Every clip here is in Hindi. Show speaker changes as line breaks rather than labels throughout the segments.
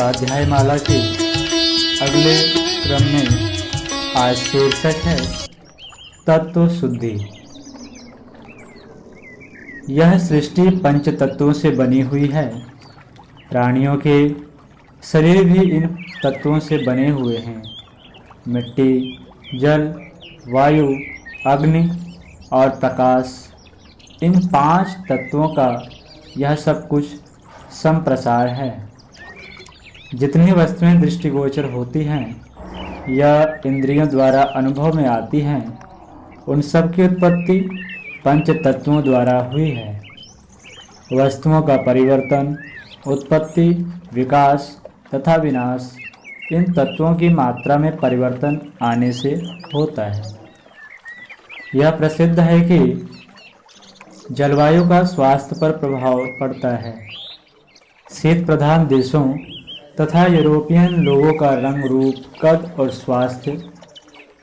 स्वाध्याय माला के अगले क्रम में आज शीर्षक है तत्व शुद्धि। यह सृष्टि पंच तत्वों से बनी हुई है। प्राणियों के शरीर भी इन तत्वों से बने हुए हैं। मिट्टी, जल, वायु, अग्नि और प्रकाश, इन 5 तत्वों का यह सब कुछ संप्रसार है। जितनी वस्तुएं दृष्टिगोचर होती हैं या इंद्रियों द्वारा अनुभव में आती हैं, उन सब की उत्पत्ति पंच तत्वों द्वारा हुई है। वस्तुओं का परिवर्तन, उत्पत्ति, विकास तथा विनाश इन तत्वों की मात्रा में परिवर्तन आने से होता है। यह प्रसिद्ध है कि जलवायु का स्वास्थ्य पर प्रभाव पड़ता है। शीत प्रधान देशों तथा यूरोपियन लोगों का रंग रूप, कद और स्वास्थ्य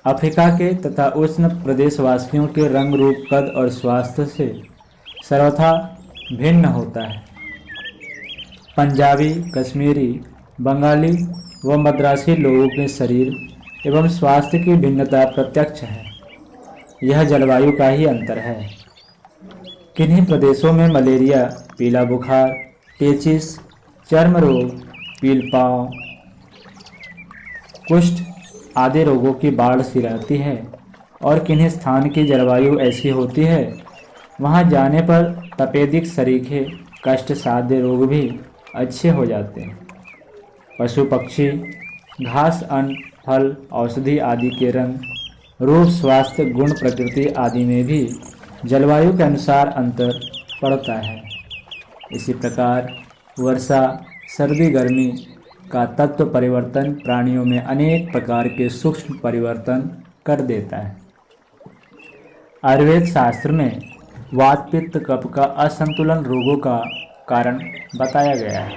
अफ्रीका के तथा उष्ण प्रदेशवासियों के रंग रूप, कद और स्वास्थ्य से सर्वथा भिन्न होता है। पंजाबी, कश्मीरी, बंगाली व मद्रासी लोगों के शरीर एवं स्वास्थ्य की भिन्नता प्रत्यक्ष है। यह जलवायु का ही अंतर है। किन्हीं प्रदेशों में मलेरिया, पीला बुखार, पेचिश, चर्म रोग, पीलपाव, कुष्ठ आदि रोगों की बाढ़ सी रहती है और किन्हीं स्थान की जलवायु ऐसी होती है वहां जाने पर तपेदिक सरीखे कष्ट साध्य रोग भी अच्छे हो जाते हैं। पशु पक्षी, घास, अन्न, फल, औषधि आदि के रंग, रूप, स्वास्थ्य, गुण, प्रकृति आदि में भी जलवायु के अनुसार अंतर पड़ता है। इसी प्रकार वर्षा, सर्दी, गर्मी का तत्व परिवर्तन प्राणियों में अनेक प्रकार के सूक्ष्म परिवर्तन कर देता है। आयुर्वेद शास्त्र में वात, पित्त, कफ का असंतुलन रोगों का कारण बताया गया है।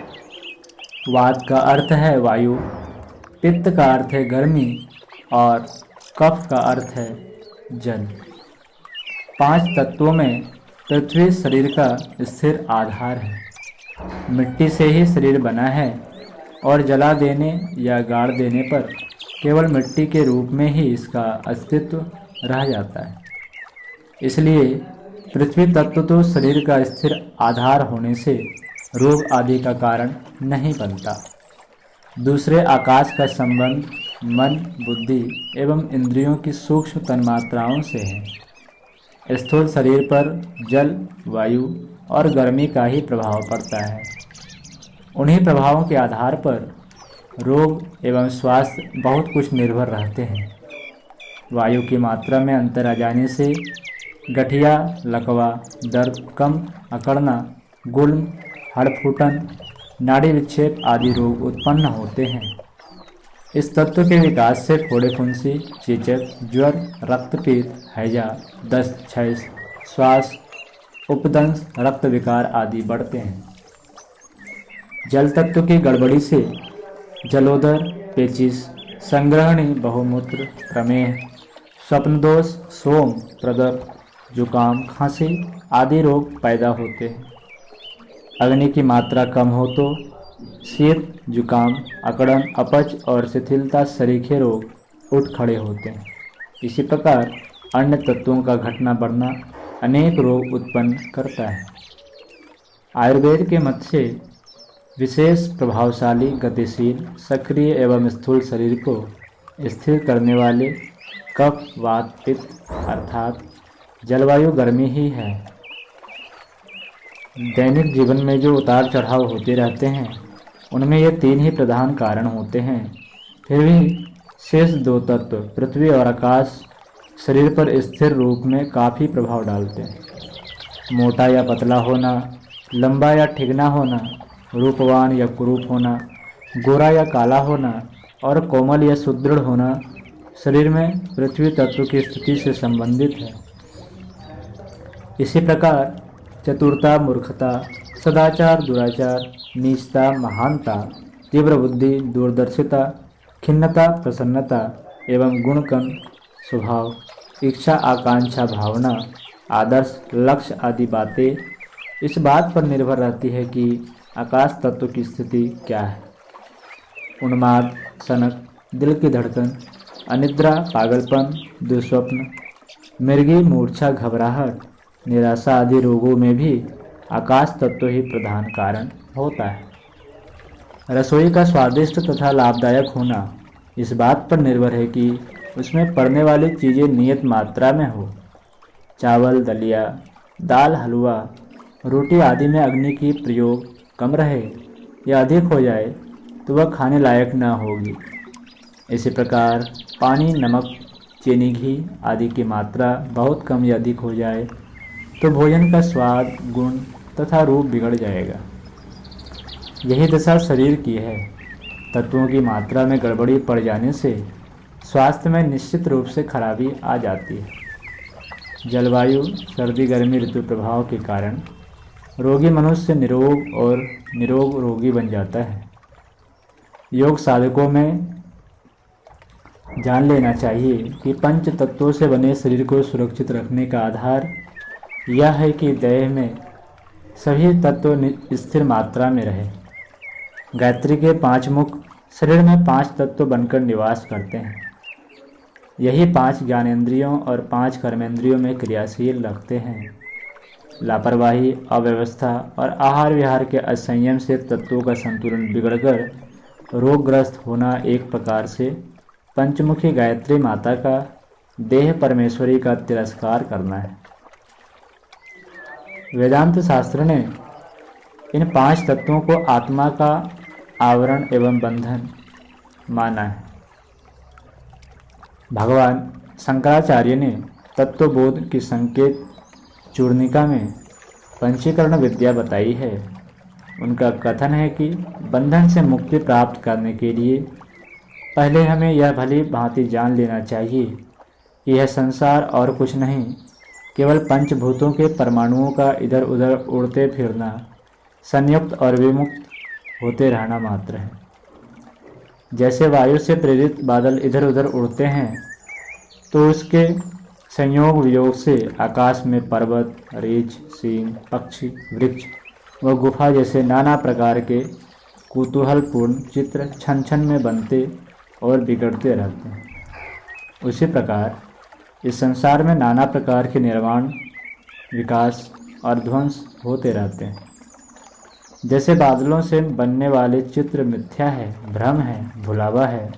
वात का अर्थ है वायु, पित्त का अर्थ है गर्मी और कफ का अर्थ है जल। 5 तत्वों में पृथ्वी शरीर का स्थिर आधार है। मिट्टी से ही शरीर बना है और जला देने या गाड़ देने पर केवल मिट्टी के रूप में ही इसका अस्तित्व रह जाता है। इसलिए पृथ्वी तत्व तो शरीर का स्थिर आधार होने से रोग आदि का कारण नहीं बनता। दूसरे आकाश का संबंध मन, बुद्धि एवं इंद्रियों की सूक्ष्म तन्मात्राओं से है। स्थूल शरीर पर जल, वायु और गर्मी का ही प्रभाव पड़ता है। उन्हीं प्रभावों के आधार पर रोग एवं स्वास्थ्य बहुत कुछ निर्भर रहते हैं। वायु की मात्रा में अंतर आ जाने से गठिया, लकवा, दर्द, कम अकड़ना, गुल्म, हड़फूटन, नाड़ी विक्षेप आदि रोग उत्पन्न होते हैं। इस तत्व के विकास से फोड़े फुंसी, चेचक, ज्वर, रक्तपीत, हैजा, दस्त, क्षय, श्वास, उपदंश, रक्त विकार आदि बढ़ते हैं। जल तत्व की गड़बड़ी से जलोदर, पेचिश, संग्रहणी, बहुमूत्र, प्रमेह, स्वप्नदोष, सोम, प्रदर्भ, जुकाम, खांसी आदि रोग पैदा होते हैं। अग्नि की मात्रा कम हो तो शीत, जुकाम, अकड़न, अपच और शिथिलता सरीखे रोग उठ खड़े होते हैं। इसी प्रकार अन्य तत्वों का घटना बढ़ना अनेक रोग उत्पन्न करता है। आयुर्वेद के मत से विशेष प्रभावशाली, गतिशील, सक्रिय एवं स्थूल शरीर को स्थिर करने वाले कफ, वात, पित्त अर्थात जलवायु गर्मी ही है। दैनिक जीवन में जो उतार चढ़ाव होते रहते हैं उनमें ये 3 ही प्रधान कारण होते हैं। फिर भी शेष 2 तत्व पृथ्वी और आकाश शरीर पर स्थिर रूप में काफ़ी प्रभाव डालते हैं। मोटा या पतला होना, लंबा या ठिगना होना, रूपवान या कुरूप होना, गोरा या काला होना और कोमल या सुदृढ़ होना शरीर में पृथ्वी तत्व की स्थिति से संबंधित है। इसी प्रकार चतुरता, मूर्खता, सदाचार, दुराचार, नीचता, महानता, तीव्र बुद्धि, दूरदर्शिता, खिन्नता, प्रसन्नता एवं गुणकन स्वभाव, इच्छा, आकांक्षा, भावना, आदर्श, लक्ष्य आदि बातें इस बात पर निर्भर रहती है कि आकाश तत्व की स्थिति क्या है। उन्माद, सनक, दिल की धड़कन, अनिद्रा, पागलपन, दुस्वप्न, मृगी, मूर्छा, घबराहट, निराशा आदि रोगों में भी आकाश तत्व ही प्रधान कारण होता है। रसोई का स्वादिष्ट तथा लाभदायक होना इस बात पर निर्भर है कि उसमें पड़ने वाली चीज़ें नियत मात्रा में हो। चावल, दलिया, दाल, हलवा, रोटी आदि में अग्नि की प्रयोग कम रहे या अधिक हो जाए तो वह खाने लायक न होगी। इसी प्रकार पानी, नमक, चीनी, घी आदि की मात्रा बहुत कम या अधिक हो जाए तो भोजन का स्वाद, गुण तथा रूप बिगड़ जाएगा। यही दशा शरीर की है। तत्वों की मात्रा में गड़बड़ी पड़ जाने से स्वास्थ्य में निश्चित रूप से खराबी आ जाती है। जलवायु, सर्दी गर्मी ऋतु प्रभाव के कारण रोगी मनुष्य निरोग और निरोग रोगी बन जाता है। योग साधकों में जान लेना चाहिए कि पंच तत्वों से बने शरीर को सुरक्षित रखने का आधार यह है कि देह में सभी तत्व स्थिर मात्रा में रहे। गायत्री के 5 मुख शरीर में 5 तत्व बनकर निवास करते हैं। यही 5 ज्ञानेंद्रियों और 5 कर्मेंद्रियों में क्रियाशील रखते हैं। लापरवाही, अव्यवस्था और आहार विहार के असंयम से तत्वों का संतुलन बिगड़कर रोगग्रस्त होना एक प्रकार से पंचमुखी गायत्री माता का देह परमेश्वरी का तिरस्कार करना है। वेदांत शास्त्र ने इन 5 तत्वों को आत्मा का आवरण एवं बंधन माना है। भगवान शंकराचार्य ने तत्वबोध की संकेत चूर्णिका में पंचीकरण विद्या बताई है। उनका कथन है कि बंधन से मुक्ति प्राप्त करने के लिए पहले हमें यह भली भांति जान लेना चाहिए कि यह संसार और कुछ नहीं, केवल पंचभूतों के परमाणुओं का इधर उधर उड़ते फिरना, संयुक्त और विमुक्त होते रहना मात्र है। जैसे वायु से प्रेरित बादल इधर उधर उड़ते हैं तो उसके संयोग वियोग से आकाश में पर्वत, रीछ, सींग, पक्षी, वृक्ष व गुफा जैसे नाना प्रकार के कुतूहलपूर्ण चित्र क्षण क्षण में बनते और बिगड़ते रहते हैं। उसी प्रकार इस संसार में नाना प्रकार के निर्माण, विकास और ध्वंस होते रहते हैं। जैसे बादलों से बनने वाले चित्र मिथ्या है, भ्रम है, भुलावा है,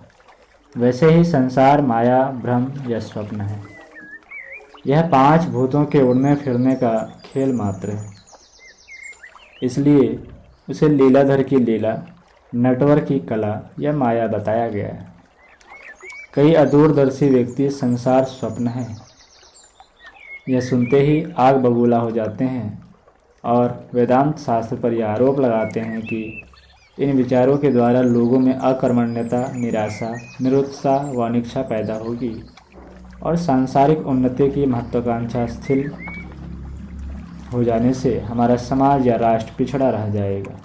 वैसे ही संसार माया, भ्रम या स्वप्न है। यह 5 भूतों के उड़ने फिरने का खेल मात्र है। इसलिए उसे लीलाधर की लीला, नटवर की कला या माया बताया गया है। कई अदूरदर्शी व्यक्ति संसार स्वप्न है यह सुनते ही आग बबूला हो जाते हैं और वेदांत शास्त्र पर यह आरोप लगाते हैं कि इन विचारों के द्वारा लोगों में अकर्मण्यता, निराशा, निरुत्साह व अनिच्छा पैदा होगी और सांसारिक उन्नति की महत्वाकांक्षा स्थिर हो जाने से हमारा समाज या राष्ट्र पिछड़ा रह जाएगा।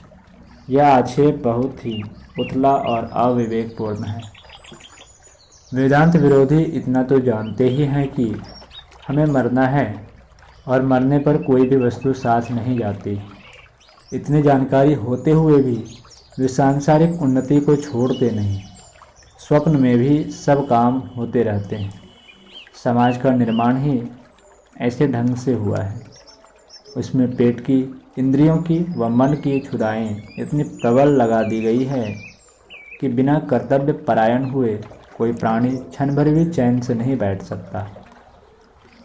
यह आक्षेप बहुत ही उथला और अविवेकपूर्ण है। वेदांत विरोधी इतना तो जानते ही हैं कि हमें मरना है और मरने पर कोई भी वस्तु साथ नहीं जाती। इतनी जानकारी होते हुए भी वे सांसारिक उन्नति को छोड़ते नहीं। स्वप्न में भी सब काम होते रहते हैं। समाज का निर्माण ही ऐसे ढंग से हुआ है। उसमें पेट की, इंद्रियों की व मन की क्षुधाएँ इतनी प्रबल लगा दी गई है कि बिना कर्तव्य परायण हुए कोई प्राणी क्षण भर भी चैन से नहीं बैठ सकता।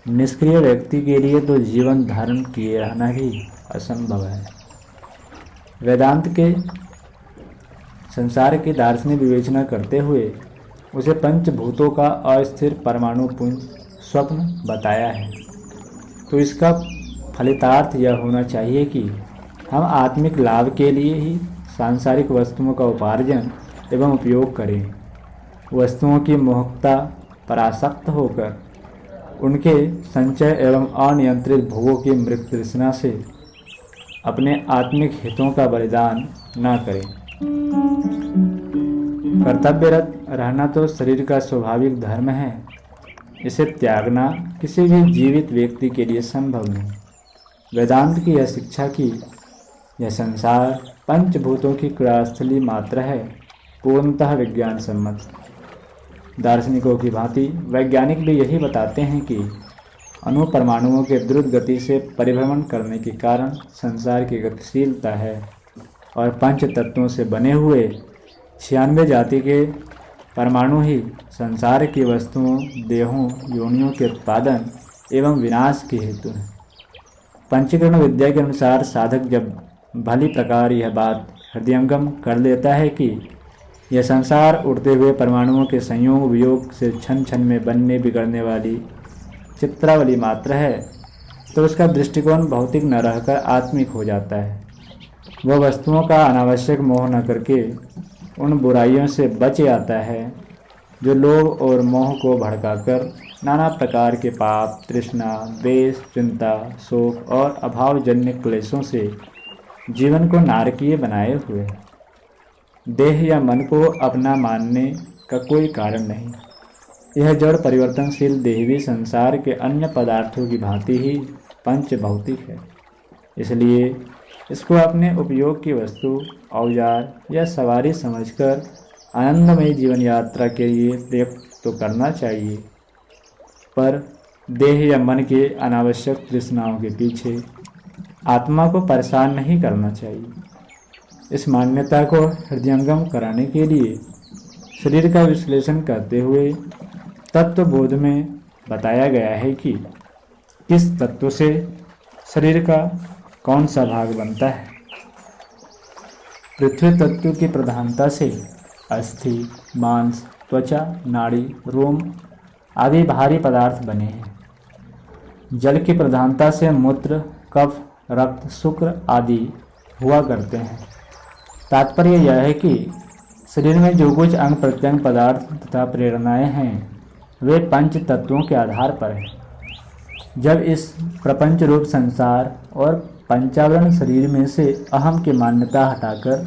निष्क्रिय व्यक्ति के लिए तो जीवन धारण किए रहना भी असंभव है। वेदांत के संसार की दार्शनिक विवेचना करते हुए उसे पंचभूतों का अस्थिर परमाणु पुंज स्वप्न बताया है। तो इसका फलितार्थ यह होना चाहिए कि हम आत्मिक लाभ के लिए ही सांसारिक वस्तुओं का उपार्जन एवं उपयोग करें। वस्तुओं की मोहकता पर आसक्त होकर उनके संचय एवं अनियंत्रित भोगों की मृत तृष्णा से अपने आत्मिक हितों का बलिदान न करें। कर्तव्यरत रहना तो शरीर का स्वाभाविक धर्म है। इसे त्यागना किसी भी जीवित व्यक्ति के लिए संभव नहीं। वेदांत की यह शिक्षा कि यह संसार पंचभूतों की क्रियास्थली मात्र है पूर्णतः विज्ञान सम्मत। दार्शनिकों की भांति वैज्ञानिक भी यही बताते हैं कि अणु परमाणुओं के द्रुत गति से परिभ्रमण करने के कारण संसार की गतिशीलता है और पंच तत्वों से बने हुए 96 जाति के परमाणु ही संसार की वस्तुओं, देहों, योनियों के उत्पादन एवं विनाश के हेतु हैं। पंचीकरण विद्या के अनुसार साधक जब भली प्रकार यह बात हृदयंगम कर लेता है कि यह संसार उड़ते हुए परमाणुओं के संयोग वियोग से क्षण क्षण में बनने बिगड़ने वाली चित्रावली मात्र है, तो उसका दृष्टिकोण भौतिक न रहकर आत्मिक हो जाता है। वह वस्तुओं का अनावश्यक मोह न करके उन बुराइयों से बच जाता है जो लोभ और मोह को भड़काकर नाना प्रकार के पाप, तृष्णा, द्वेष, चिंता, शोक और अभावजन्य क्लेशों से जीवन को नारकीय बनाए हुए है। देह या मन को अपना मानने का कोई कारण नहीं। यह जड़ परिवर्तनशील देह भी संसार के अन्य पदार्थों की भांति ही पंच भौतिक है। इसलिए इसको अपने उपयोग की वस्तु, औजार या सवारी समझकर आनंदमयी जीवन यात्रा के लिए प्रयुक्त तो करना चाहिए, पर देह या मन के अनावश्यक तृष्णाओं के पीछे आत्मा को परेशान नहीं करना चाहिए। इस मान्यता को हृदयंगम कराने के लिए शरीर का विश्लेषण करते हुए तत्वबोध में बताया गया है कि किस तत्व से शरीर का कौन सा भाग बनता है। पृथ्वी तत्व की प्रधानता से अस्थि, मांस, त्वचा, नाड़ी, रोम आदि भारी पदार्थ बने हैं। जल की प्रधानता से मूत्र, कफ, रक्त, शुक्र आदि हुआ करते हैं। तात्पर्य यह है कि शरीर में जो कुछ अंग प्रत्यंग पदार्थ तथा प्रेरणाएं हैं वे पंच तत्वों के आधार पर हैं। जब इस प्रपंच रूप संसार और पंचावरण शरीर में से अहम की मान्यता हटाकर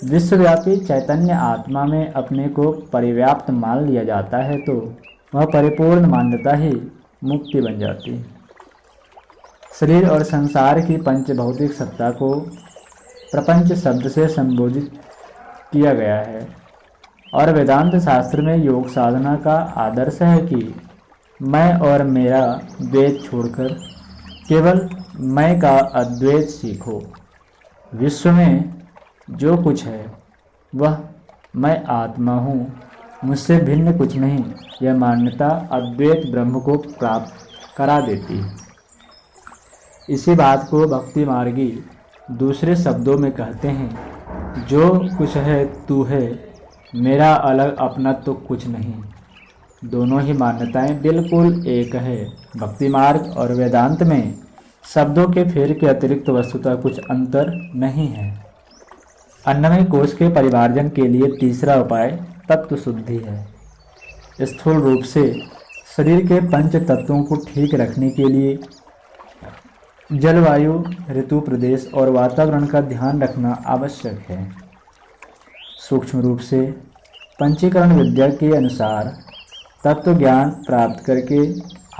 विश्वव्यापी चैतन्य आत्मा में अपने को परिव्याप्त मान लिया जाता है तो वह परिपूर्ण मान्यता ही मुक्ति बन जाती है। शरीर और संसार की पंचभौतिक सत्ता को प्रपंच शब्द से संबोधित किया गया है और वेदांत शास्त्र में योग साधना का आदर्श है कि मैं और मेरा द्वैत छोड़कर केवल मैं का अद्वैत सीखो। विश्व में जो कुछ है वह मैं आत्मा हूँ, मुझसे भिन्न कुछ नहीं। यह मान्यता अद्वैत ब्रह्म को प्राप्त करा देती है। इसी बात को भक्ति मार्गी दूसरे शब्दों में कहते हैं, जो कुछ है तू है, मेरा अलग अपना तो कुछ नहीं। दोनों ही मान्यताएं बिल्कुल एक है। भक्ति मार्ग और वेदांत में शब्दों के फेर के अतिरिक्त वस्तुतः कुछ अंतर नहीं है। अन्नमय कोश के परिवार्जन के लिए तीसरा उपाय तत्व शुद्धि है। स्थूल रूप से शरीर के पंच तत्वों को ठीक रखने के लिए जलवायु, ऋतु, प्रदेश और वातावरण का ध्यान रखना आवश्यक है। सूक्ष्म रूप से पंचीकरण विद्या के अनुसार तत्व ज्ञान प्राप्त करके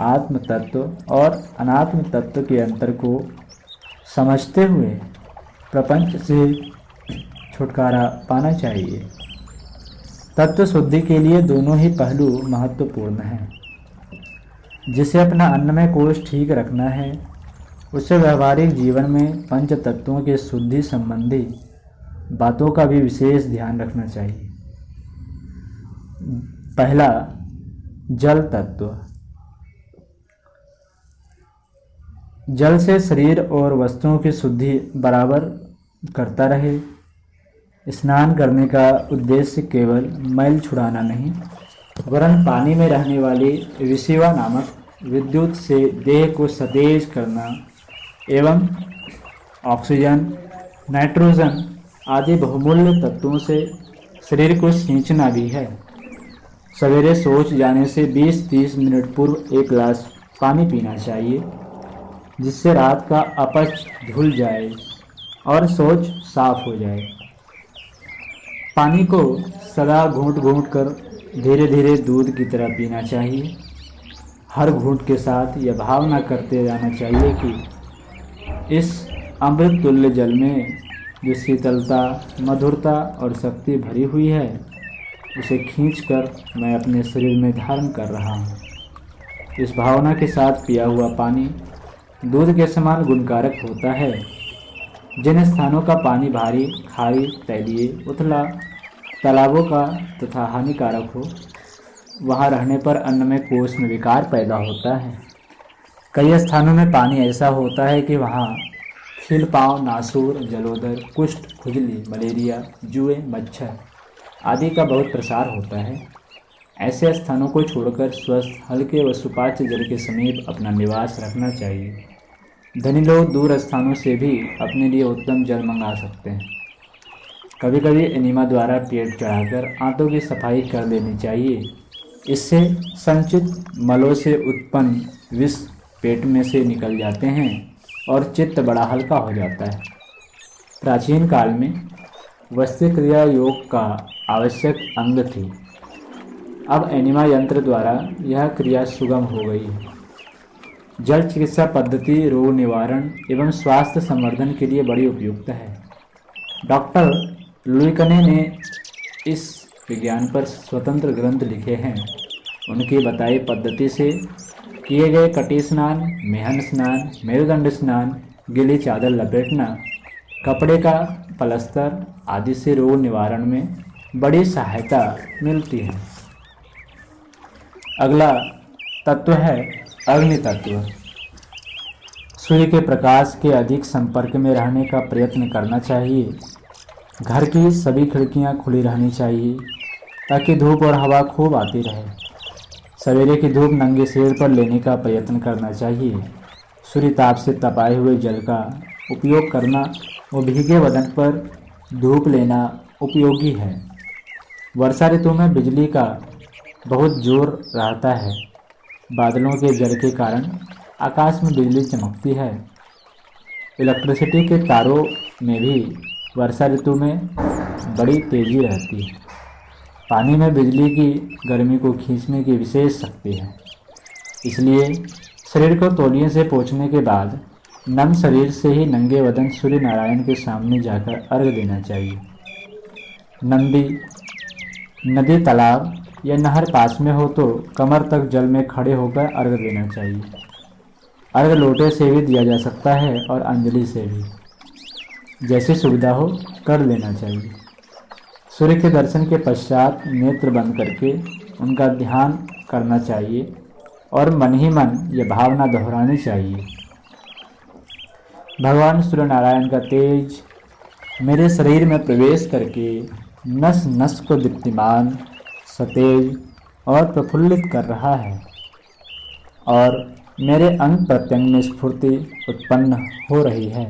आत्म तत्व और अनात्म तत्व के अंतर को समझते हुए प्रपंच से छुटकारा पाना चाहिए। तत्व शुद्धि के लिए दोनों ही पहलू महत्वपूर्ण हैं। जिसे अपना अन्नमय कोश ठीक रखना है उसे व्यवहारिक जीवन में पंच तत्वों के शुद्धि संबंधी बातों का भी विशेष ध्यान रखना चाहिए। पहला, जल तत्व। जल से शरीर और वस्तुओं की शुद्धि बराबर करता रहे। स्नान करने का उद्देश्य केवल मैल छुड़ाना नहीं, वरन पानी में रहने वाली विषिवा नामक विद्युत से देह को सतेज करना एवं ऑक्सीजन, नाइट्रोजन आदि बहुमूल्य तत्वों से शरीर को सींचना भी है। सवेरे शौच जाने से 20-30 मिनट पूर्व एक गिलास पानी पीना चाहिए, जिससे रात का अपच धुल जाए और शौच साफ हो जाए। पानी को सदा घूंट घूंट कर धीरे धीरे दूध की तरह पीना चाहिए। हर घूंट के साथ यह भावना करते जाना चाहिए कि इस अमृत तुल्य जल में जो शीतलता, मधुरता और शक्ति भरी हुई है, उसे खींचकर मैं अपने शरीर में धारण कर रहा हूँ। इस भावना के साथ पिया हुआ पानी दूध के समान गुणकारक होता है। जिन स्थानों का पानी भारी, खारी, तैलीय, उथला, तालाबों का तथा हानिकारक हो, वहाँ रहने पर अन्न में कोष में विकार पैदा होता है। कई स्थानों में पानी ऐसा होता है कि वहाँ खील पाँव, नासूर, जलोदर, कुष्ठ, खुजली, मलेरिया, जुए, मच्छर आदि का बहुत प्रसार होता है। ऐसे स्थानों को छोड़कर स्वस्थ, हल्के व सुपाच्य जल के समीप अपना निवास रखना चाहिए। धनी लोग दूर स्थानों से भी अपने लिए उत्तम जल मंगा सकते हैं। कभी कभी एनिमा द्वारा पेट चढ़ाकर आंतों की सफाई कर लेनी चाहिए। इससे संचित मलों से उत्पन्न विष पेट में से निकल जाते हैं और चित्त बड़ा हल्का हो जाता है। प्राचीन काल में वस्त्र क्रिया योग का आवश्यक अंग थी। अब एनिमा यंत्र द्वारा यह क्रिया सुगम हो गई है। जल चिकित्सा पद्धति रोग निवारण एवं स्वास्थ्य संवर्धन के लिए बड़ी उपयुक्त है। डॉक्टर लुईकने ने इस विज्ञान पर स्वतंत्र ग्रंथ लिखे हैं। उनकी बताई पद्धति से किए गए कटी स्नान, मेहन स्नान, मेरुदंड स्नान, गीली चादर लपेटना, कपड़े का पलस्तर आदि से रोग निवारण में बड़ी सहायता मिलती है। अगला तत्व है अग्नि तत्व। सूर्य के प्रकाश के अधिक संपर्क में रहने का प्रयत्न करना चाहिए। घर की सभी खिड़कियां खुली रहनी चाहिए ताकि धूप और हवा खूब आती रहे। सवेरे की धूप नंगे सिर पर लेने का प्रयत्न करना चाहिए। सूर्य ताप से तपाए हुए जल का उपयोग करना व भीगे बदन पर धूप लेना उपयोगी है। वर्षा ऋतु में बिजली का बहुत जोर रहता है। बादलों के जल के कारण आकाश में बिजली चमकती है। इलेक्ट्रिसिटी के तारों में भी वर्षा ऋतु में बड़ी तेजी रहती है। पानी में बिजली की गर्मी को खींचने की विशेष शक्ति है। इसलिए शरीर को तौलिए से पोंछने के बाद नम शरीर से ही नंगे बदन सूर्य नारायण के सामने जाकर अर्घ्य देना चाहिए। नदी, तालाब या नहर पास में हो तो कमर तक जल में खड़े होकर अर्घ्य देना चाहिए। अर्घ्य लोटे से भी दिया जा सकता है और अंजलि से भी, जैसी सुविधा हो कर लेना चाहिए। सूर्य के दर्शन के पश्चात नेत्र बंद करके उनका ध्यान करना चाहिए और मन ही मन यह भावना दोहरानी चाहिए। भगवान सूर्य नारायण का तेज मेरे शरीर में प्रवेश करके नस नस को दीप्तिमान, सतेज और प्रफुल्लित कर रहा है और मेरे अंग प्रत्यंग में स्फूर्ति उत्पन्न हो रही है।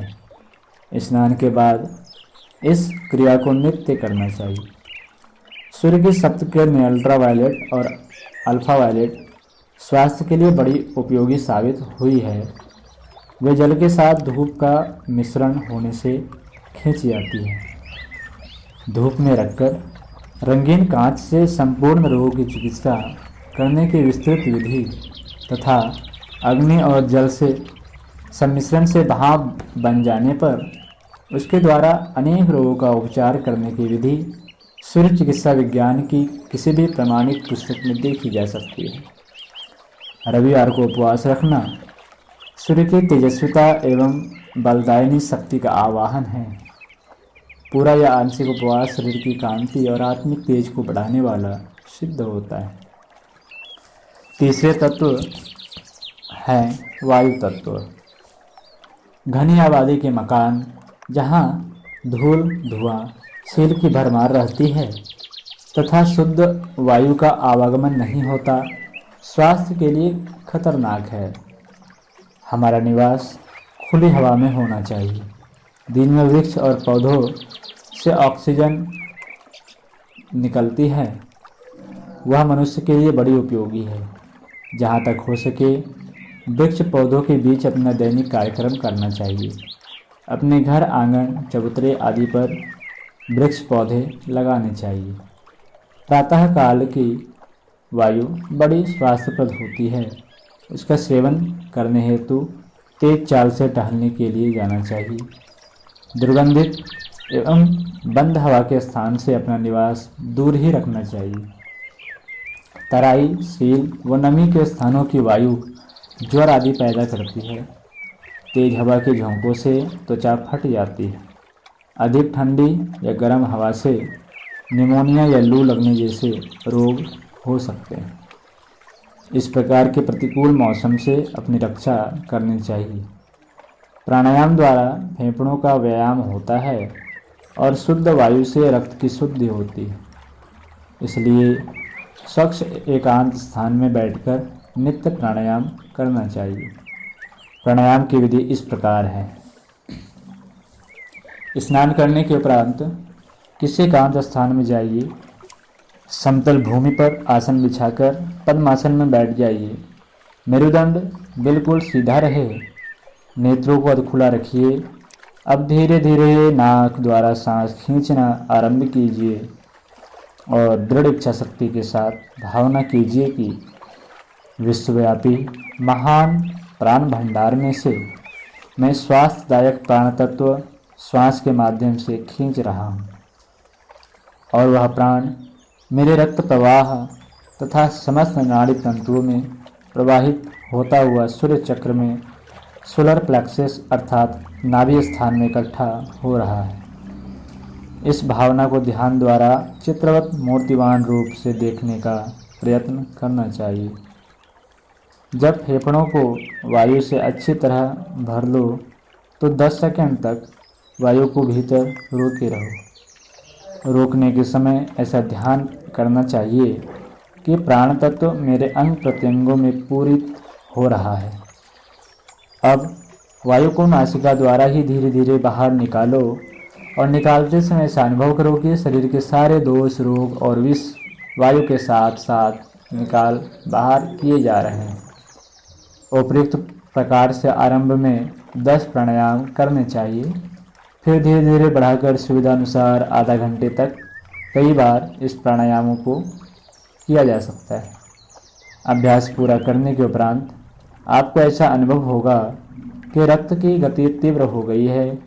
स्नान के बाद इस क्रिया को नित्य करना चाहिए। सूर्य की सप्त किरणें अल्ट्रावायलेट और अल्फा वायलेट स्वास्थ्य के लिए बड़ी उपयोगी साबित हुई है। वे जल के साथ धूप का मिश्रण होने से खींची जाती है। धूप में रखकर रंगीन कांच से संपूर्ण रोगों की चिकित्सा करने की विस्तृत विधि तथा अग्नि और जल से सम्मिश्रण से भाप बन जाने पर उसके द्वारा अनेक रोगों का उपचार करने की विधि सूर्य चिकित्सा विज्ञान की किसी भी प्रमाणित पुस्तक में देखी जा सकती है। रविवार को उपवास रखना सूर्य की तेजस्विता एवं बलदायिनी शक्ति का आवाहन है। पूरा या आंशिक उपवास शरीर की कांति और आत्मिक तेज को बढ़ाने वाला सिद्ध होता है। तीसरे तत्व है वायु तत्व। घनी आबादी के मकान जहाँ धूल धुआं सील की भरमार रहती है तथा शुद्ध वायु का आवागमन नहीं होता, स्वास्थ्य के लिए खतरनाक है। हमारा निवास खुली हवा में होना चाहिए। दिन में वृक्ष और पौधों से ऑक्सीजन निकलती है, वह मनुष्य के लिए बड़ी उपयोगी है। जहाँ तक हो सके वृक्ष पौधों के बीच अपना दैनिक कार्यक्रम करना चाहिए। अपने घर, आंगन, चबूतरे आदि पर वृक्ष पौधे लगाने चाहिए। प्रातः काल की वायु बड़ी स्वास्थ्यप्रद होती है। उसका सेवन करने हेतु तेज चाल से टहलने के लिए जाना चाहिए। दुर्गंधित एवं बंद हवा के स्थान से अपना निवास दूर ही रखना चाहिए। तराई, सील व नमी के स्थानों की वायु ज्वर आदि पैदा करती है। तेज हवा के झोंकों से त्वचा फट जाती है। अधिक ठंडी या गर्म हवा से निमोनिया या लू लगने जैसे रोग हो सकते हैं। इस प्रकार के प्रतिकूल मौसम से अपनी रक्षा करनी चाहिए। प्राणायाम द्वारा फेफड़ों का व्यायाम होता है और शुद्ध वायु से रक्त की शुद्धि होती है। इसलिए स्वच्छ एकांत स्थान में बैठकर नित्य प्राणायाम करना चाहिए। प्राणायाम की विधि इस प्रकार है। स्नान करने के उपरांत किसी एकांत स्थान में जाइए। समतल भूमि पर आसन बिछाकर पद्मासन में बैठ जाइए। मेरुदंड बिल्कुल सीधा रहे। नेत्रों को अधखुला रखिए। अब धीरे धीरे नाक द्वारा सांस खींचना आरंभ कीजिए और दृढ़ इच्छा शक्ति के साथ भावना कीजिए कि विश्वव्यापी महान प्राण भंडार में से मैं स्वास्थ्यदायक प्राण तत्व श्वास के माध्यम से खींच रहा हूँ और वह प्राण मेरे रक्त प्रवाह तथा समस्त नाड़ी तंतुओं में प्रवाहित होता हुआ सूर्य चक्र में सोलर प्लेक्सस अर्थात नाभि स्थान में इकट्ठा हो रहा है। इस भावना को ध्यान द्वारा चित्रवत मूर्तिवान रूप से देखने का प्रयत्न करना चाहिए। जब फेफड़ों को वायु से अच्छी तरह भर लो तो 10 सेकंड तक वायु को भीतर रोके रहो। रोकने के समय ऐसा ध्यान करना चाहिए कि प्राण तत्व मेरे अंग प्रत्यंगों में पूरित हो रहा है। अब वायु को नासिका द्वारा ही धीरे धीरे बाहर निकालो और निकालते समय ऐसा अनुभव करो कि शरीर के सारे दोष, रोग और विष वायु के साथ साथ निकाल बाहर किए जा रहे हैं। उपयुक्त प्रकार से आरंभ में 10 प्राणायाम करने चाहिए। फिर धीरे धीरे बढ़ाकर सुविधानुसार आधा घंटे तक कई बार इस प्राणायामों को किया जा सकता है। अभ्यास पूरा करने के उपरांत आपको ऐसा अनुभव होगा कि रक्त की गति तीव्र हो गई है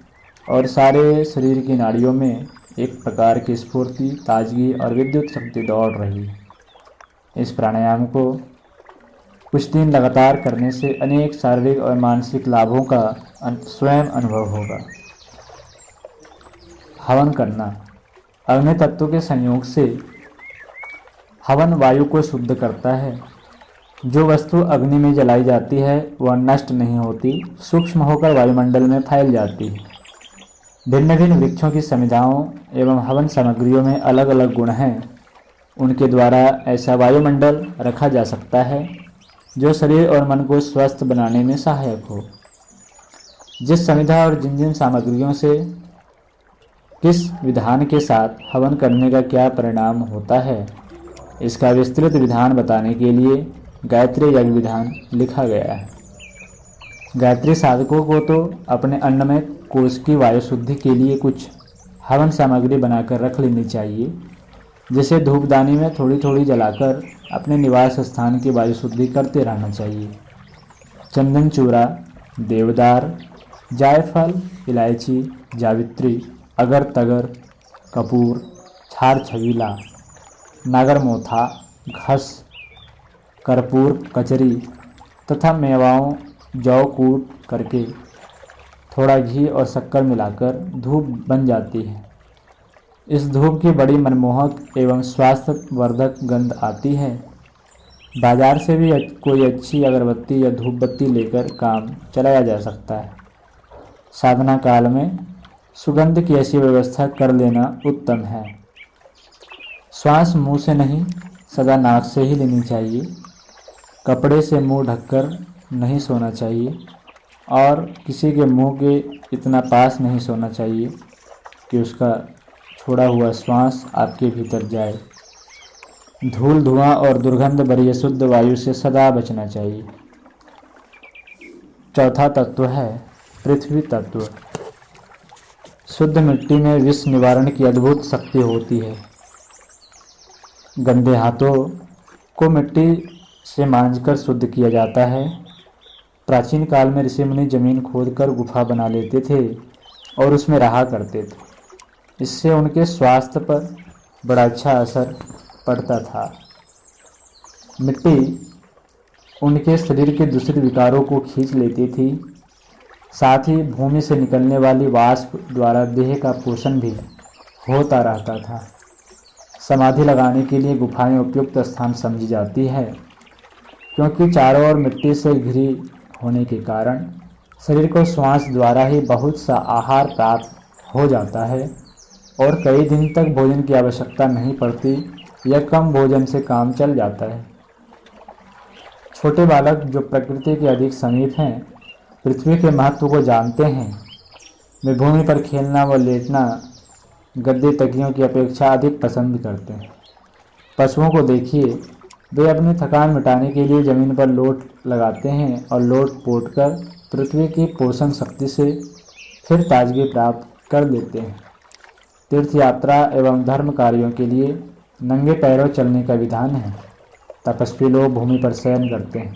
और सारे शरीर की नाड़ियों में एक प्रकार की स्फूर्ति, ताजगी और विद्युत शक्ति दौड़ रही है। इस प्राणायाम को कुछ दिन लगातार करने से अनेक शारीरिक और मानसिक लाभों का स्वयं अनुभव होगा। हवन करना। अग्नि तत्व के संयोग से हवन वायु को शुद्ध करता है। जो वस्तु अग्नि में जलाई जाती है वह नष्ट नहीं होती, सूक्ष्म होकर वायुमंडल में फैल जाती है। भिन्न भिन्न वृक्षों की समिधाओं एवं हवन सामग्रियों में अलग अलग गुण हैं। उनके द्वारा ऐसा वायुमंडल रखा जा सकता है जो शरीर और मन को स्वस्थ बनाने में सहायक हो। जिस समिधा और जिन जिन सामग्रियों से किस विधान के साथ हवन करने का क्या परिणाम होता है, इसका विस्तृत विधान बताने के लिए गायत्री यज्ञ विधान लिखा गया है। गायत्री साधकों को तो अपने अन्नमय कोश की वायु शुद्धि के लिए कुछ हवन सामग्री बनाकर रख लेनी चाहिए, जिसे धूपदानी में थोड़ी थोड़ी जलाकर अपने निवास स्थान की वायु शुद्धि करते रहना चाहिए। चंदन चूरा, देवदार, जायफल, इलायची, जावित्री, अगर तगर, कपूर, छार छबीला, नागरमोथा, घस, कर्पूर, कचरी तथा मेवाओं जौ कूट करके थोड़ा घी और शक्कर मिलाकर धूप बन जाती है। इस धूप की बड़ी मनमोहक एवं स्वास्थ्यवर्धक गंध आती है। बाजार से भी कोई अच्छी अगरबत्ती या धूप बत्ती लेकर काम चलाया जा सकता है। साधना काल में सुगंध की ऐसी व्यवस्था कर लेना उत्तम है। श्वास मुंह से नहीं, सदा नाक से ही लेनी चाहिए। कपड़े से मुंह ढककर नहीं सोना चाहिए और किसी के मुंह के इतना पास नहीं सोना चाहिए कि उसका छोड़ा हुआ श्वास आपके भीतर जाए। धूल, धुआं और दुर्गंध भरी शुद्ध वायु से सदा बचना चाहिए। चौथा तत्व है पृथ्वी तत्व। शुद्ध मिट्टी में विष निवारण की अद्भुत शक्ति होती है। गंदे हाथों को मिट्टी से मांजकर शुद्ध किया जाता है। प्राचीन काल में ऋषि मुनि जमीन खोदकर गुफा बना लेते थे और उसमें रहा करते थे। इससे उनके स्वास्थ्य पर बड़ा अच्छा असर पड़ता था। मिट्टी उनके शरीर के दूसरे विकारों को खींच लेती थी। साथ ही भूमि से निकलने वाली वाष्प द्वारा देह का पोषण भी होता रहता था। समाधि लगाने के लिए गुफाएं उपयुक्त स्थान समझी जाती है, क्योंकि चारों ओर मिट्टी से घिरी होने के कारण शरीर को श्वास द्वारा ही बहुत सा आहार प्राप्त हो जाता है और कई दिन तक भोजन की आवश्यकता नहीं पड़ती या कम भोजन से काम चल जाता है। छोटे बालक जो प्रकृति के अधिक समीप हैं, पृथ्वी के महत्व को जानते हैं, वे भूमि पर खेलना व लेटना गद्दे तकियों की अपेक्षा अधिक पसंद करते हैं। पशुओं को देखिए, वे अपनी थकान मिटाने के लिए जमीन पर लोट लगाते हैं और लोट पोट कर पृथ्वी की पोषण शक्ति से फिर ताजगी प्राप्त कर लेते हैं। तीर्थ यात्रा एवं धर्म कार्यों के लिए नंगे पैरों चलने का विधान है। तपस्वी लोग भूमि पर शयन करते हैं।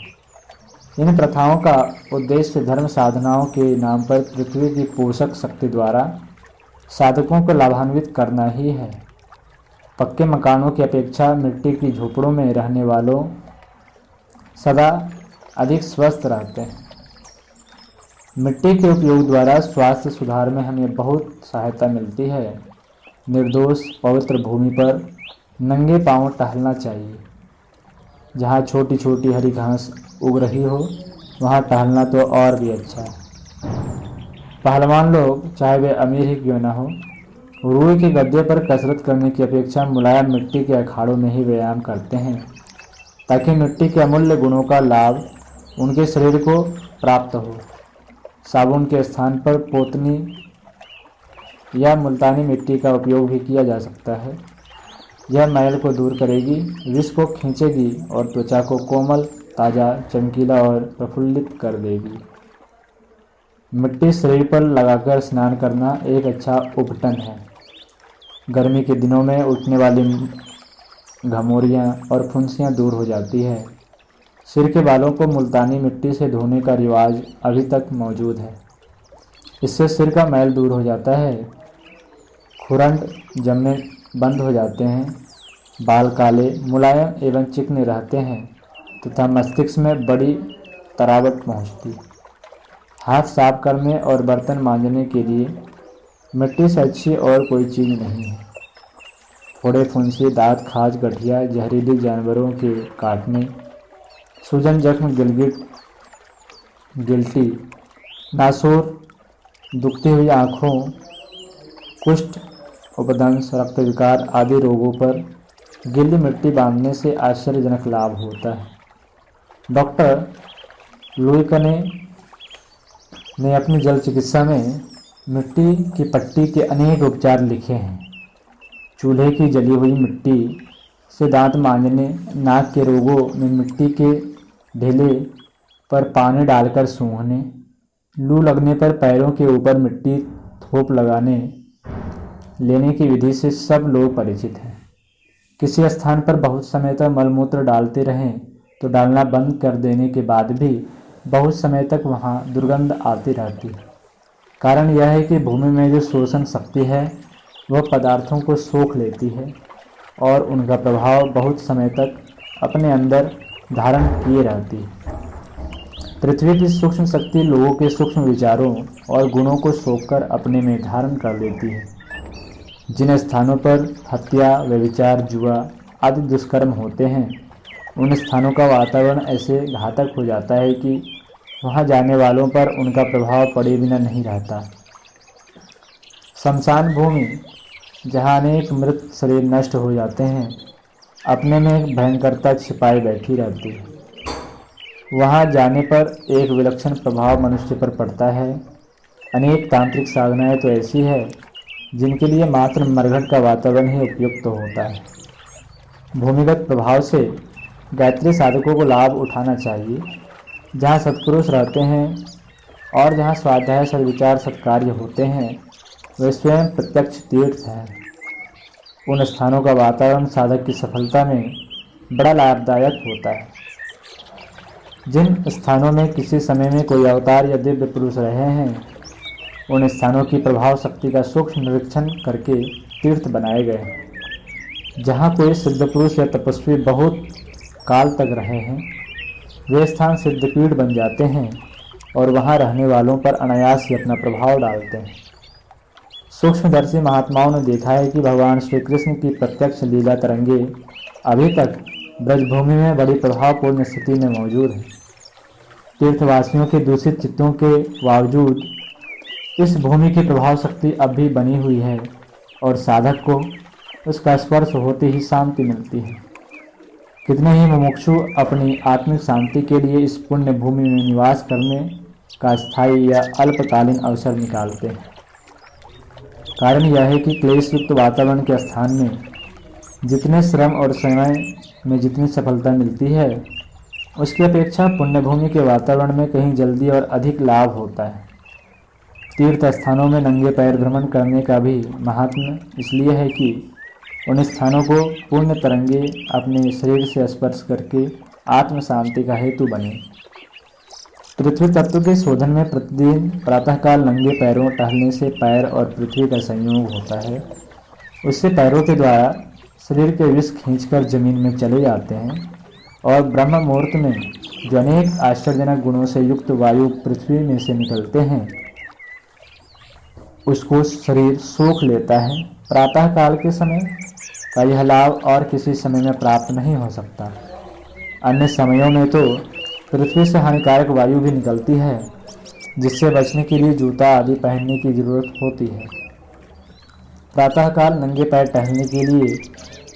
इन प्रथाओं का उद्देश्य धर्म साधनाओं के नाम पर पृथ्वी की पोषक शक्ति द्वारा साधकों को लाभान्वित करना ही है। पक्के मकानों की अपेक्षा मिट्टी की झोपड़ों में रहने वालों सदा अधिक स्वस्थ रहते हैं। मिट्टी के उपयोग द्वारा स्वास्थ्य सुधार में हमें बहुत सहायता मिलती है। निर्दोष पवित्र भूमि पर नंगे पांव टहलना चाहिए। जहाँ छोटी छोटी हरी घास उग रही हो, वहाँ टहलना तो और भी अच्छा है। पहलवान लोग, चाहे वे अमीर ही क्यों न हो, रुई के गद्दे पर कसरत करने की अपेक्षा मुलायम मिट्टी के अखाड़ों में ही व्यायाम करते हैं, ताकि मिट्टी के अमूल्य गुणों का लाभ उनके शरीर को प्राप्त हो। साबुन के स्थान पर पोतनी या मुल्तानी मिट्टी का उपयोग भी किया जा सकता है। यह मैल को दूर करेगी, विष को खींचेगी और त्वचा को कोमल, ताज़ा, चमकीला और प्रफुल्लित कर देगी। मिट्टी शरीर पर लगाकर स्नान करना एक अच्छा उपटन है। गर्मी के दिनों में उठने वाली घमौरियाँ और फुंसियाँ दूर हो जाती है। सिर के बालों को मुल्तानी मिट्टी से धोने का रिवाज अभी तक मौजूद है। इससे सिर का मैल दूर हो जाता है, खुरंड जमने बंद हो जाते हैं, बाल काले, मुलायम एवं चिकने रहते हैं तथा मस्तिष्क में बड़ी तरावट पहुँचती। हाथ साफ करने और बर्तन मांजने के लिए मिट्टी से अच्छी और कोई चीज़ नहीं है। फोड़े फुंसी, दांत खाज, गठिया, जहरीले जानवरों के काटने, सूजन, जख्म, गिल्टी, नासूर, दुखती हुई आँखों, कुष्ठ, उपदंश, रक्त विकार आदि रोगों पर गीली मिट्टी बांधने से आश्चर्यजनक लाभ होता है। डॉक्टर लुईकने ने अपनी जल चिकित्सा में मिट्टी की पट्टी के अनेक उपचार लिखे हैं। चूल्हे की जली हुई मिट्टी से दांत मांजने, नाक के रोगों में मिट्टी के ढेले पर पानी डालकर सूंघने, लू लगने पर पैरों के ऊपर मिट्टी थोप लगाने लेने की विधि से सब लोग परिचित हैं। किसी स्थान पर बहुत समय तक मलमूत्र डालते रहें तो डालना बंद कर देने के बाद भी बहुत समय तक वहाँ दुर्गंध आती रहती है। कारण यह है कि भूमि में जो शोषण शक्ति है वह पदार्थों को सोख लेती है और उनका प्रभाव बहुत समय तक अपने अंदर धारण किए रहती है। पृथ्वी की सूक्ष्म शक्ति लोगों के सूक्ष्म विचारों और गुणों को सोखकर अपने में धारण कर लेती है। जिन स्थानों पर हत्या, व्यभिचार, जुआ आदि दुष्कर्म होते हैं, उन स्थानों का वातावरण ऐसे घातक हो जाता है कि वहां जाने वालों पर उनका प्रभाव पड़े बिना नहीं रहता। शमशान भूमि, जहां अनेक मृत शरीर नष्ट हो जाते हैं, अपने में एक भयंकरता छिपाए बैठी रहती है। वहां जाने पर एक विलक्षण प्रभाव मनुष्य पर पड़ता है। अनेक तांत्रिक साधनाएं तो ऐसी है जिनके लिए मात्र मरघट का वातावरण ही उपयुक्त होता है। भूमिगत प्रभाव से गायत्री साधकों को लाभ उठाना चाहिए। जहाँ सत्पुरुष रहते हैं और जहाँ स्वाध्याय, सद्विचार, सत्कार्य होते हैं, वे स्वयं प्रत्यक्ष तीर्थ हैं। उन स्थानों का वातावरण साधक की सफलता में बड़ा लाभदायक होता है। जिन स्थानों में किसी समय में कोई अवतार या दिव्य पुरुष रहे हैं, उन स्थानों की प्रभाव शक्ति का सूक्ष्म निरीक्षण करके तीर्थ बनाए गए। जहाँ कोई सिद्ध पुरुष या तपस्वी बहुत काल तक रहे हैं, वे स्थान सिद्धपीठ बन जाते हैं और वहाँ रहने वालों पर अनायास ही अपना प्रभाव डालते हैं। सूक्ष्मदर्शी महात्माओं ने देखा है कि भगवान श्री कृष्ण की प्रत्यक्ष लीला तरंगे अभी तक ब्रजभूमि में बड़ी प्रभावपूर्ण स्थिति में मौजूद हैं। तीर्थवासियों के दूषित चित्तों के बावजूद इस भूमि की प्रभाव शक्ति अब भी बनी हुई है और साधक को उसका स्पर्श होते ही शांति मिलती है। कितने ही मुमुक्षु अपनी आत्मिक शांति के लिए इस पुण्य भूमि में निवास करने का स्थायी या अल्पकालीन अवसर निकालते हैं। कारण यह है कि क्लेश युक्त वातावरण के स्थान में जितने श्रम और समय में जितनी सफलता मिलती है, उसकी अपेक्षा पुण्य भूमि के वातावरण में कहीं जल्दी और अधिक लाभ होता है। तीर्थ स्थानों में नंगे पैर भ्रमण करने का भी महात्म्य इसलिए है कि उन स्थानों को पुण्य तरंगे अपने शरीर से स्पर्श करके आत्म शांति का हेतु बने। पृथ्वी तत्व के शोधन में प्रतिदिन प्रातःकाल नंगे पैरों टहलने से पैर और पृथ्वी का संयोग होता है। उससे पैरों के द्वारा शरीर के विष खींचकर जमीन में चले जाते हैं और ब्रह्म मुहूर्त में जो अनेक आश्चर्यजनक गुणों से युक्त वायु पृथ्वी में से निकलते हैं, उसको शरीर सोख लेता है। प्रातःकाल के समय का यह लाभ और किसी समय में प्राप्त नहीं हो सकता। अन्य समयों में तो पृथ्वी से हानिकारक वायु भी निकलती है, जिससे बचने के लिए जूता आदि पहनने की जरूरत होती है। प्रातःकाल नंगे पैर टहलने के लिए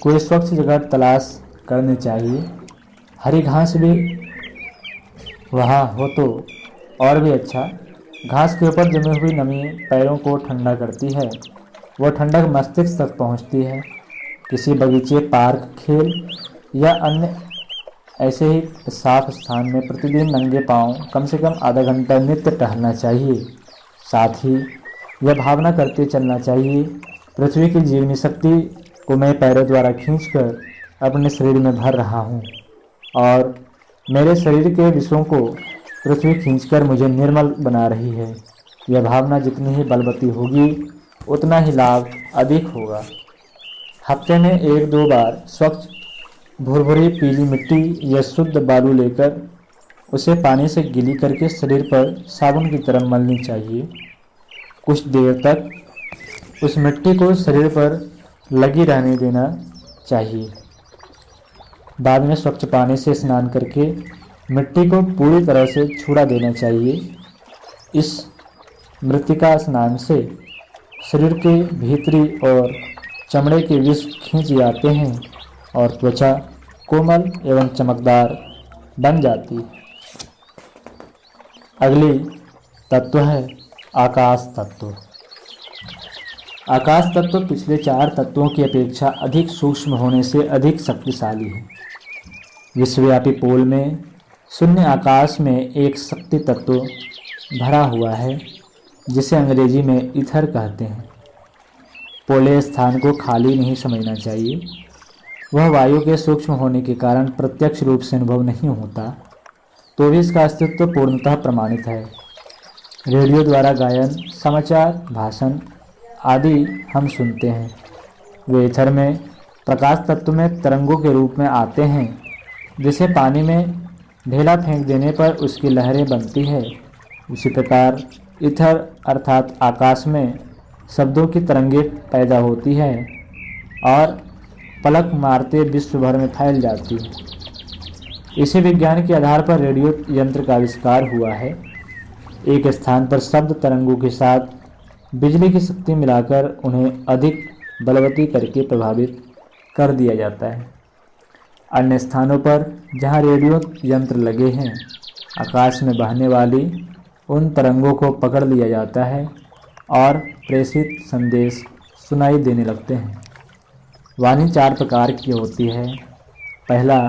कोई स्वच्छ जगह तलाश करनी चाहिए। हरी घास भी वहाँ हो तो और भी अच्छा। घास के ऊपर जमी हुई नमी पैरों को ठंडा करती है। वह ठंडक मस्तिष्क तक पहुँचती है। किसी बगीचे, पार्क, खेल या अन्य ऐसे ही साफ स्थान में प्रतिदिन नंगे पांव कम से कम आधा घंटा नित्य टहलना चाहिए। साथ ही यह भावना करते चलना चाहिए, पृथ्वी की जीवनी शक्ति को मैं पैरों द्वारा खींचकर अपने शरीर में भर रहा हूँ और मेरे शरीर के विषयों को पृथ्वी खींचकर मुझे निर्मल बना रही है। यह भावना जितनी ही बलवती होगी, उतना ही लाभ अधिक होगा। हफ्ते में 1-2 बार स्वच्छ भुरभुरी पीली मिट्टी या शुद्ध बालू लेकर उसे पानी से गीली करके शरीर पर साबुन की तरह मलनी चाहिए। कुछ देर तक उस मिट्टी को शरीर पर लगी रहने देना चाहिए। बाद में स्वच्छ पानी से स्नान करके मिट्टी को पूरी तरह से छुड़ा देना चाहिए। इस मृत्तिका स्नान से शरीर के भीतरी और चमड़े के विष खींच जाते हैं और त्वचा कोमल एवं चमकदार बन जाती है। अगली तत्व है आकाश तत्व। आकाश तत्व पिछले 4 तत्वों की अपेक्षा अधिक सूक्ष्म होने से अधिक शक्तिशाली है। विश्वव्यापी पोल में शून्य आकाश में एक शक्ति तत्व भरा हुआ है, जिसे अंग्रेजी में ईथर कहते हैं। पोले स्थान को खाली नहीं समझना चाहिए। वह वायु के सूक्ष्म होने के कारण प्रत्यक्ष रूप से अनुभव नहीं होता, तो भी इसका अस्तित्व पूर्णतः प्रमाणित है। रेडियो द्वारा गायन, समाचार, भाषण आदि हम सुनते हैं। वे ईथर में प्रकाश तत्व में तरंगों के रूप में आते हैं, जिसे पानी में ढेला फेंक देने पर उसकी लहरें बनती है। इसी प्रकार ईथर अर्थात आकाश में शब्दों की तरंगें पैदा होती है और पलक मारते विश्व भर में फैल जाती है। इसी विज्ञान के आधार पर रेडियो यंत्र का आविष्कार हुआ है। एक स्थान पर शब्द तरंगों के साथ बिजली की शक्ति मिलाकर उन्हें अधिक बलवती करके प्रभावित कर दिया जाता है। अन्य स्थानों पर जहां रेडियो यंत्र लगे हैं, आकाश में बहने वाली उन तरंगों को पकड़ लिया जाता है और प्रेषित संदेश सुनाई देने लगते हैं। वाणी 4 प्रकार की होती है। पहला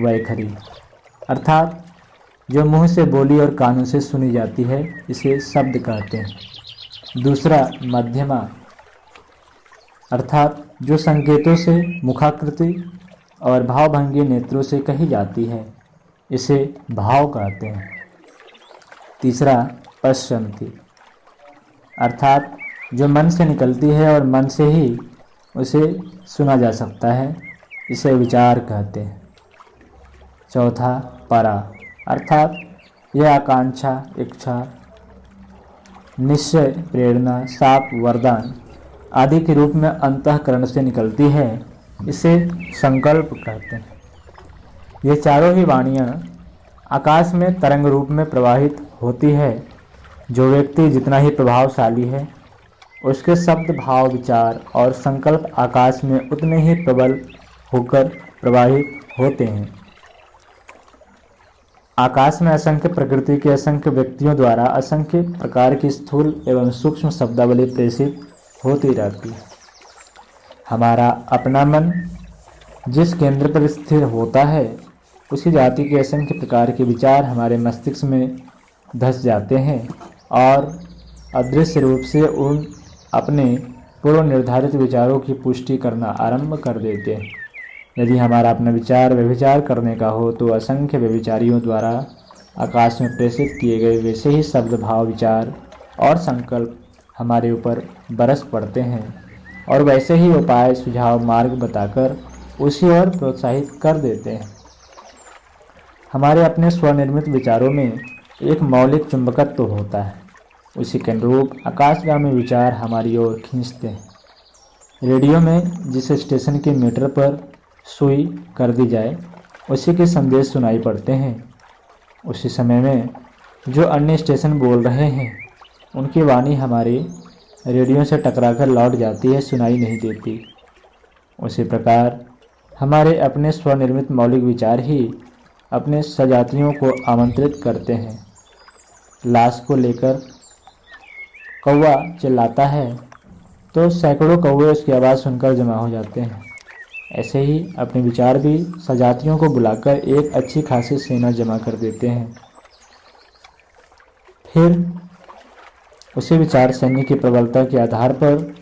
वैखरी, अर्थात जो मुंह से बोली और कानों से सुनी जाती है, इसे शब्द कहते हैं। दूसरा मध्यमा, अर्थात जो संकेतों से, मुखाकृति और भावभंगी नेत्रों से कही जाती है, इसे भाव कहते हैं। तीसरा पश्यन्ति, अर्थात जो मन से निकलती है और मन से ही उसे सुना जा सकता है, इसे विचार कहते हैं। चौथा, परा, अर्थात यह आकांक्षा, इच्छा, निश्चय, प्रेरणा, शाप, वरदान आदि के रूप में अंतःकरण से निकलती है, इसे संकल्प कहते हैं। ये चारों ही वाणियाँ आकाश में तरंग रूप में प्रवाहित होती है। जो व्यक्ति जितना ही प्रभावशाली है, उसके शब्द, भाव, विचार और संकल्प आकाश में उतने ही प्रबल होकर प्रवाहित होते हैं। आकाश में असंख्य प्रकृति के असंख्य व्यक्तियों द्वारा असंख्य प्रकार की स्थूल एवं सूक्ष्म शब्दावली प्रेषित होती रहती है। हमारा अपना मन जिस केंद्र पर स्थिर होता है, उसी जाति के असंख्य प्रकार के विचार हमारे मस्तिष्क में धस जाते हैं और अदृश्य रूप से उन अपने पूर्व निर्धारित विचारों की पुष्टि करना आरंभ कर देते हैं। यदि हमारा अपना विचार व्यभिचार करने का हो, तो असंख्य व्यभिचारियों द्वारा आकाश में प्रेषित किए गए वैसे ही शब्द, भाव, विचार और संकल्प हमारे ऊपर बरस पड़ते हैं और वैसे ही उपाय, सुझाव, मार्ग बताकर उसी ओर प्रोत्साहित कर देते हैं। हमारे अपने स्वनिर्मित विचारों में एक मौलिक चुंबकत्व होता है। उसी के अनुरूप आकाशगामी विचार हमारी ओर खींचते हैं। रेडियो में जिस स्टेशन के मीटर पर सुई कर दी जाए, उसी के संदेश सुनाई पड़ते हैं। उसी समय में जो अन्य स्टेशन बोल रहे हैं, उनकी वाणी हमारे रेडियो से टकराकर लौट जाती है, सुनाई नहीं देती। उसी प्रकार हमारे अपने स्वनिर्मित मौलिक विचार ही अपने सजातियों को आमंत्रित करते हैं। लाश को लेकर कौवा चिल्लाता है तो सैकड़ों कौवे उसकी आवाज़ सुनकर जमा हो जाते हैं। ऐसे ही अपने विचार भी सजातियों को बुलाकर एक अच्छी खासी सेना जमा कर देते हैं। फिर उसी विचार सैन्य की प्रबलता के आधार पर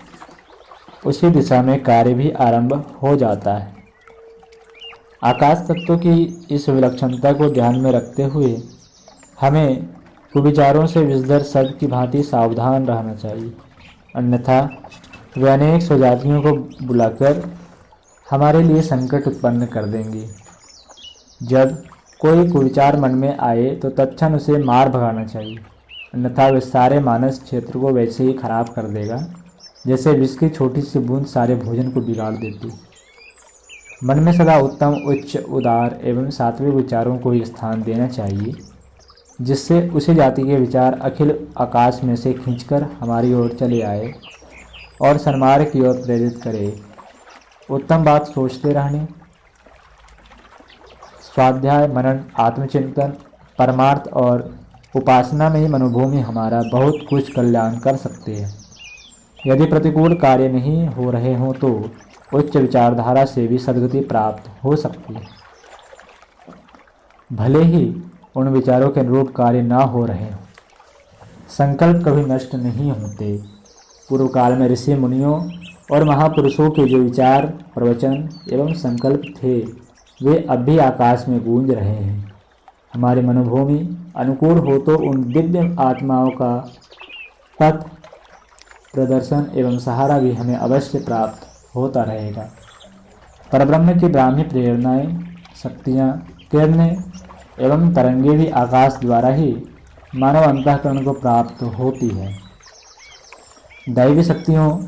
उसी दिशा में कार्य भी आरंभ हो जाता है। आकाश तत्व की इस विलक्षणता को ध्यान में रखते हुए हमें कुविचारों से विषधर सर्प की भांति सावधान रहना चाहिए, अन्यथा वे अनेक स्वजातियों को बुलाकर हमारे लिए संकट उत्पन्न कर देंगी। जब कोई कुविचार मन में आए तो तत्क्षण उसे मार भगाना चाहिए, अन्यथा वे सारे मानस क्षेत्र को वैसे ही खराब कर देगा जैसे विष की छोटी सी बूंद सारे भोजन को बिगाड़ देती। मन में सदा उत्तम, उच्च, उदार एवं सात्विक विचारों को ही स्थान देना चाहिए, जिससे उसी जाति के विचार अखिल आकाश में से खींचकर हमारी ओर चले आए और सन्मार्ग की ओर प्रेरित करे। उत्तम बात सोचते रहने, स्वाध्याय, मनन, आत्मचिंतन, परमार्थ और उपासना में ही मनोभूमि हमारा बहुत कुछ कल्याण कर सकती है। यदि प्रतिकूल कार्य नहीं हो रहे हों तो उच्च विचारधारा से भी सद्गति प्राप्त हो सकती है। भले ही उन विचारों के अनुरूप कार्य ना हो रहे हों, संकल्प कभी नष्ट नहीं होते। पूर्व काल में ऋषि मुनियों और महापुरुषों के जो विचार, प्रवचन एवं संकल्प थे, वे अब भी आकाश में गूंज रहे हैं। हमारी मनोभूमि अनुकूल हो तो उन दिव्य आत्माओं का पथ प्रदर्शन एवं सहारा भी हमें अवश्य प्राप्त होता रहेगा। परब्रह्म की ब्राह्मी प्रेरणाएं, शक्तियाँ, किरणें एवं तरंगे भी आकाश द्वारा ही मानव अंतःकरण को प्राप्त होती है। दैवी शक्तियों,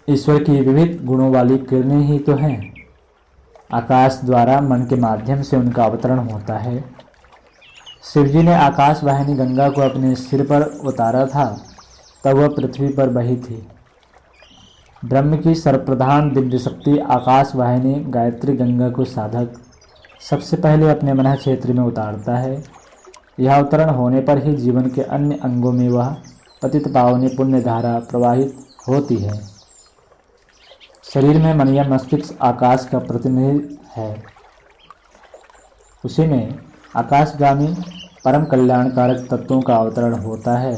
ईश्वर की विविध गुणों वाली किरणें ही तो हैं। आकाश द्वारा मन के माध्यम से उनका अवतरण होता है। शिवजी ने आकाश वाहिनी गंगा को अपने सिर पर उतारा था, तब वह पृथ्वी पर बही थी। ब्रह्म की सर्वप्रधान दिव्य शक्ति आकाश वाहिनी गायत्री गंगा को साधक सबसे पहले अपने मन क्षेत्र में उतारता है। यह अवतरण होने पर ही जीवन के अन्य अंगों में वह पतित पावनी पुण्य धारा प्रवाहित होती है। शरीर में मन या मस्तिष्क आकाश का प्रतिनिधि है। उसी में आकाशगामी परम कल्याणकारक तत्वों का अवतरण होता है।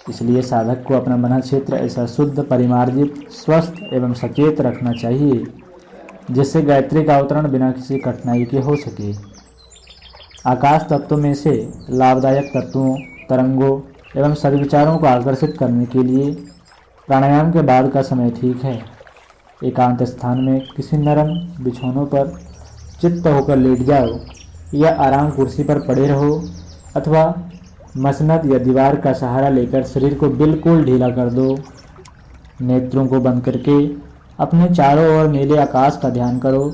इसलिए साधक को अपना मन क्षेत्र ऐसा शुद्ध, परिमार्जित, स्वस्थ एवं सचेत रखना चाहिए जिससे गायत्री का अवतरण बिना किसी कठिनाई के हो सके। आकाश तत्व में से लाभदायक तत्वों, तरंगों एवं सद्विचारों को आकर्षित करने के लिए प्राणायाम के बाद का समय ठीक है। एकांत स्थान में किसी नरम बिछौनों पर चित्त होकर लेट जाओ या आराम कुर्सी पर पड़े रहो अथवा मसनद या दीवार का सहारा लेकर शरीर को बिल्कुल ढीला कर दो। नेत्रों को बंद करके अपने चारों ओर नीले आकाश का ध्यान करो।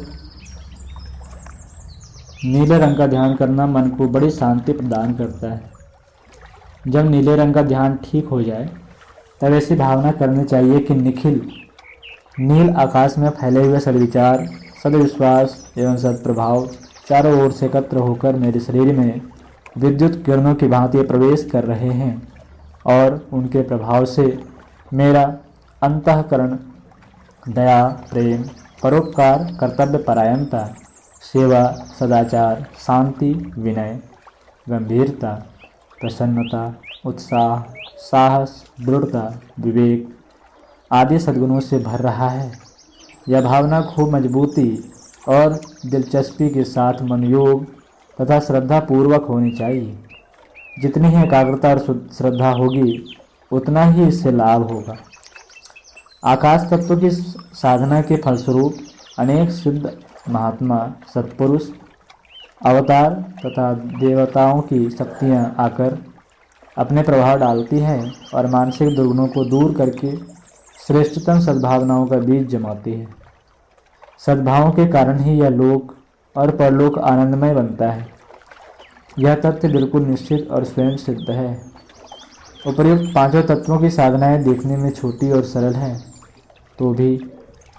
नीले रंग का ध्यान करना मन को बड़ी शांति प्रदान करता है। जब नीले रंग का ध्यान ठीक हो जाए तब ऐसी भावना करनी चाहिए कि निखिल नील आकाश में फैले हुए सद्विचार, सद्विश्वास एवं सद्प्रभाव चारों ओर से एकत्र होकर मेरे शरीर में विद्युत किरणों की भांति प्रवेश कर रहे हैं और उनके प्रभाव से मेरा अंतःकरण दया, प्रेम, परोपकार, कर्तव्य परायणता, सेवा, सदाचार, शांति, विनय, गंभीरता, प्रसन्नता, उत्साह, साहस, दृढ़ता, विवेक आदि सद्गुणों से भर रहा है। यह भावना खूब मजबूती और दिलचस्पी के साथ मनयोग तथा श्रद्धा पूर्वक होनी चाहिए। जितनी ही एकाग्रता और श्रद्धा होगी उतना ही इससे लाभ होगा। आकाश तत्व की साधना के फलस्वरूप अनेक सिद्ध महात्मा, सत्पुरुष, अवतार तथा देवताओं की शक्तियाँ आकर अपने प्रभाव डालती हैं और मानसिक दुर्गुणों को दूर करके श्रेष्ठतम सद्भावनाओं का बीज जमाती है। सद्भावों के कारण ही यह लोक और परलोक आनंदमय बनता है। यह तथ्य बिल्कुल निश्चित और स्वयं सिद्ध है। उपर्युक्त पांचों तत्वों की साधनाएं देखने में छोटी और सरल हैं, तो भी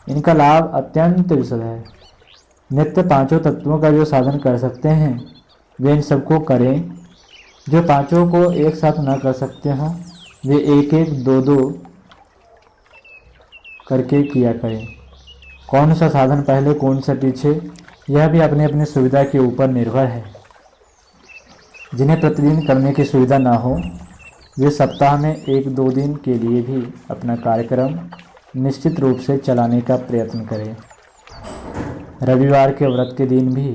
इनका लाभ अत्यंत विशद है। नित्य पांचों तत्वों का जो साधन कर सकते हैं वे इन सबको करें। जो पांचों को एक साथ न कर सकते हों वे एक एक दो दो करके किया करें। कौन सा साधन पहले कौन सा पीछे यह भी अपनी अपनी सुविधा के ऊपर निर्भर है। जिन्हें प्रतिदिन करने की सुविधा ना हो वे सप्ताह में 1-2 दिन के लिए भी अपना कार्यक्रम निश्चित रूप से चलाने का प्रयत्न करें। रविवार के व्रत के दिन भी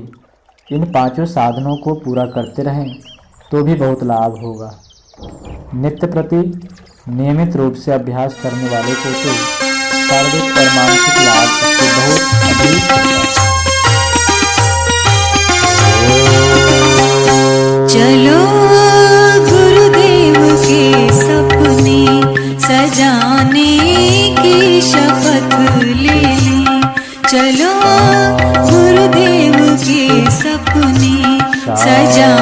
इन पांचों साधनों को पूरा करते रहें तो भी बहुत लाभ होगा। नित्य प्रति नियमित रूप से अभ्यास करने वाले को तो शारीरिक और मानसिक लाभ इससे बहुत अधिक होगा।
चलो गुरुदेव के सपने सजाने की शपथ ले लें। चलो गुरुदेव के सपने सजा